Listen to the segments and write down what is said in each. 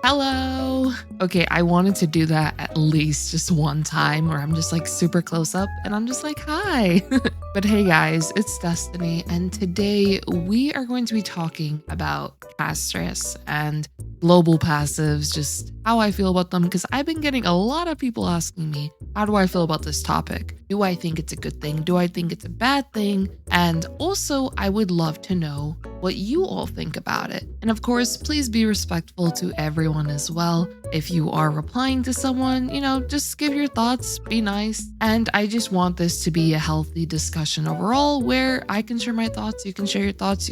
Hello. Okay, I wanted to do that at least just one time where I'm just like super close up and I'm just like, hi. But hey guys, it's Destiny, and today we are going to be talking about Castorice and global passives, just how I feel about them, because I've been getting a lot of people asking me, how do I feel about this topic? Do I think it's a good thing? Do I think it's a bad thing? And also, I would love to know what you all think about it. And of course, please be respectful to everyone as well. If you are replying to someone, just give your thoughts, be nice. And I just want this to be a healthy discussion overall where I can share my thoughts, you can share your thoughts,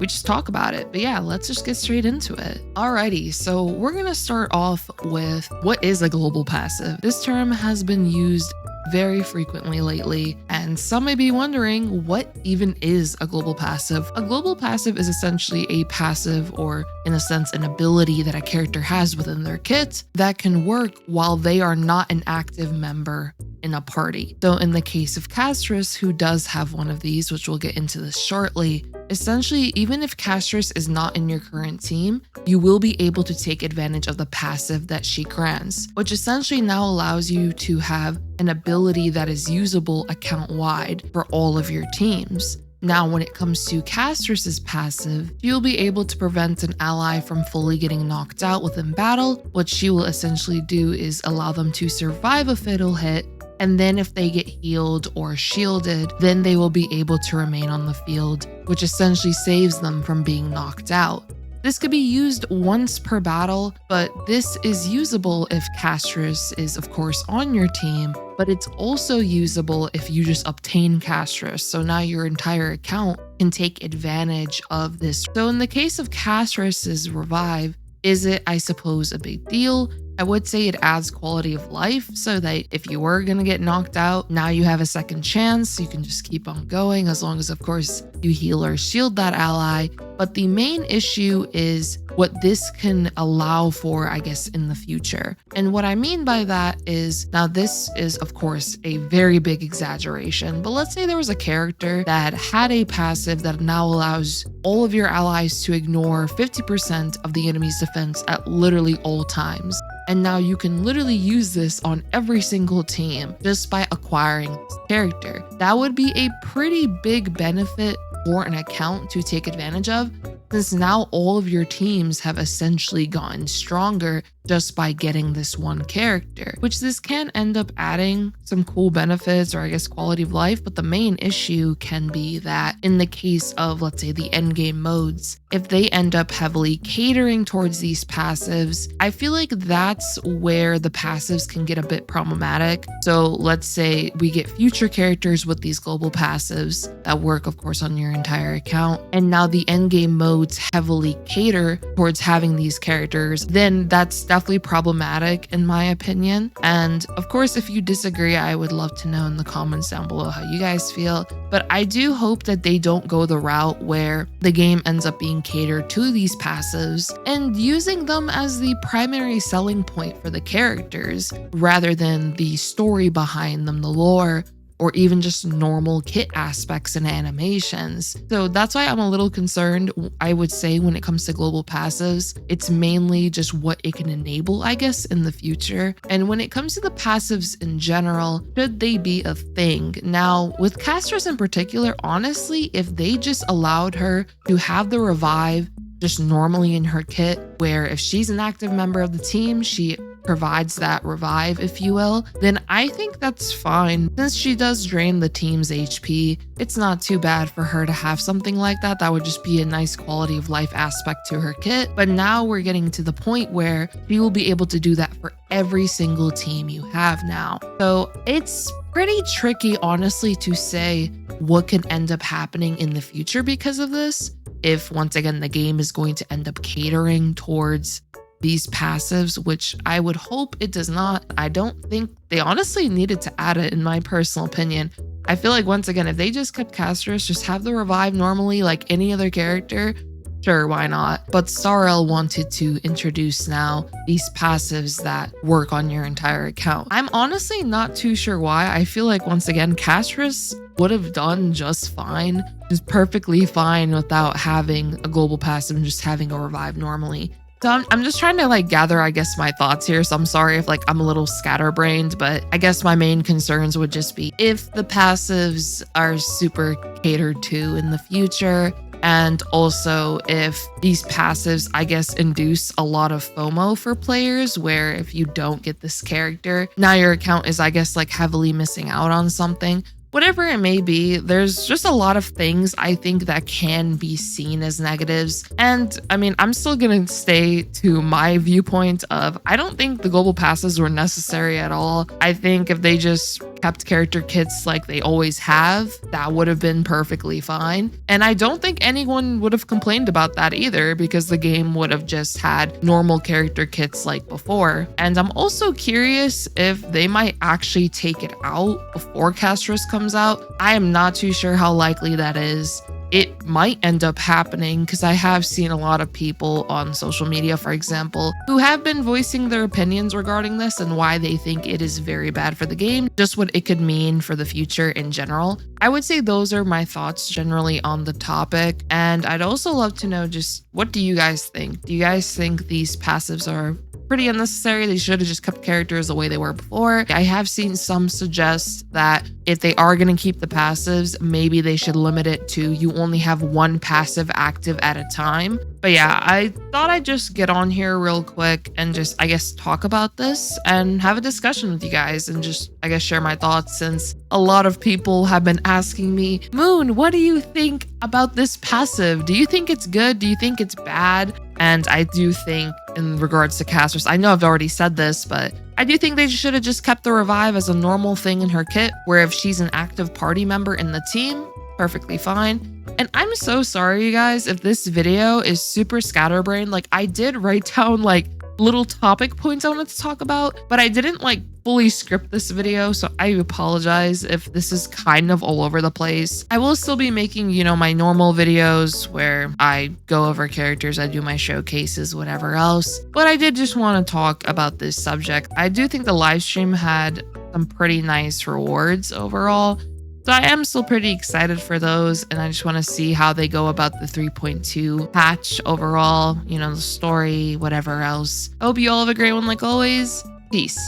we just talk about it. But yeah, let's just get straight into it. Alrighty, so we're gonna start off with what is a global passive. This term has been used very frequently lately, and some may be wondering, what even is a global passive? A global passive is essentially a passive, or in a sense, an ability that a character has within their kit that can work while they are not an active member in a party. So in the case of Castorice, who does have one of these, which we'll get into this shortly, essentially, even if Castorice is not in your current team, you will be able to take advantage of the passive that she grants, which essentially now allows you to have an ability that is usable account-wide for all of your teams. Now, when it comes to Castorice's passive, you'll be able to prevent an ally from fully getting knocked out within battle. What she will essentially do is allow them to survive a fatal hit, and then if they get healed or shielded, then they will be able to remain on the field, which essentially saves them from being knocked out. This could be used once per battle, but this is usable if Castorice is of course on your team, but it's also usable if you just obtain Castorice. So now your entire account can take advantage of this. So in the case of Castorice's revive, is it, I suppose, a big deal? I would say it adds quality of life so that if you were going to get knocked out, now you have a second chance. You can just keep on going as long as, of course, you heal or shield that ally. But the main issue is what this can allow for, I guess, in the future. And what I mean by that is, now this is, of course, a very big exaggeration, but let's say there was a character that had a passive that now allows all of your allies to ignore 50% of the enemy's defense at literally all times. And now you can literally use this on every single team just by acquiring this character. That would be a pretty big benefit for an account to take advantage of, since now all of your teams have essentially gotten stronger just by getting this one character, which this can end up adding some cool benefits or I guess quality of life. But the main issue can be that in the case of, let's say, the endgame modes, if they end up heavily catering towards these passives, I feel like that's where the passives can get a bit problematic. So let's say we get future characters with these global passives that work, of course, on your entire account, and now the endgame modes heavily cater towards having these characters, then that's definitely problematic in my opinion. And of course, if you disagree, I would love to know in the comments down below how you guys feel. But I do hope that they don't go the route where the game ends up being catered to these passives and using them as the primary selling point for the characters rather than the story behind them, the lore, or even just normal kit aspects and animations. So that's why I'm a little concerned, I would say, when it comes to global passives. It's mainly just what it can enable, I guess, in the future. And when it comes to the passives in general, should they be a thing? Now, with Castorice in particular, honestly, if they just allowed her to have the revive just normally in her kit, where if she's an active member of the team, she provides that revive, if you will, then I think that's fine. Since she does drain the team's HP, it's not too bad for her to have something like that. That would just be a nice quality of life aspect to her kit. But now we're getting to the point where she will be able to do that for every single team you have now. So it's pretty tricky, honestly, to say what can end up happening in the future because of this. If, once again, the game is going to end up catering towards these passives, which I would hope it does not. I don't think they honestly needed to add it, in my personal opinion. I feel like, once again, if they just kept Castorice, just have the revive normally like any other character, sure, why not? But Starrel wanted to introduce now these passives that work on your entire account. I'm honestly not too sure why. I feel like, once again, Castorice would have done just fine, just perfectly fine without having a global passive and just having a revive normally. So I'm just trying to like gather, I guess, my thoughts here. So I'm sorry if like I'm a little scatterbrained, but I guess my main concerns would just be if the passives are super catered to in the future. And also if these passives, I guess, induce a lot of FOMO for players, where if you don't get this character, now your account is, I guess, like heavily missing out on something. Whatever it may be, there's just a lot of things I think that can be seen as negatives. And I mean, I'm still gonna stay to my viewpoint of I don't think the global passes were necessary at all. I think if they just kept character kits like they always have, that would have been perfectly fine. And I don't think anyone would have complained about that either, because the game would have just had normal character kits like before. And I'm also curious if they might actually take it out before Castorice comes out. I am not too sure how likely that is. It might end up happening because I have seen a lot of people on social media, for example, who have been voicing their opinions regarding this and why they think it is very bad for the game, just what it could mean for the future in general. I would say those are my thoughts generally on the topic. And I'd also love to know just what do you guys think? Do you guys think these passives are pretty unnecessary? They should have just kept characters the way they were before. I have seen some suggest that if they are going to keep the passives, maybe they should limit it to you only have one passive active at a time. But yeah, I thought I'd just get on here real quick and just, I guess, talk about this and have a discussion with you guys and just, I guess, share my thoughts, since a lot of people have been asking me, Moon, what do you think about this passive? Do you think it's good? Do you think it's bad? And I do think in regards to Castorice, I know I've already said this, but I do think they should have just kept the revive as a normal thing in her kit, where if she's an active party member in the team, perfectly fine. And I'm so sorry, you guys, if this video is super scatterbrained. Like, I did write down like little topic points I wanted to talk about, but I didn't like fully script this video, so I apologize if this is kind of all over the place. I will still be making, you know, my normal videos where I go over characters, I do my showcases, whatever else, but I did just want to talk about this subject. I do think the live stream had some pretty nice rewards overall, so I am still pretty excited for those, and I just want to see how they go about the 3.2 patch overall, you know, the story, whatever else. I hope you all have a great one like always. Peace.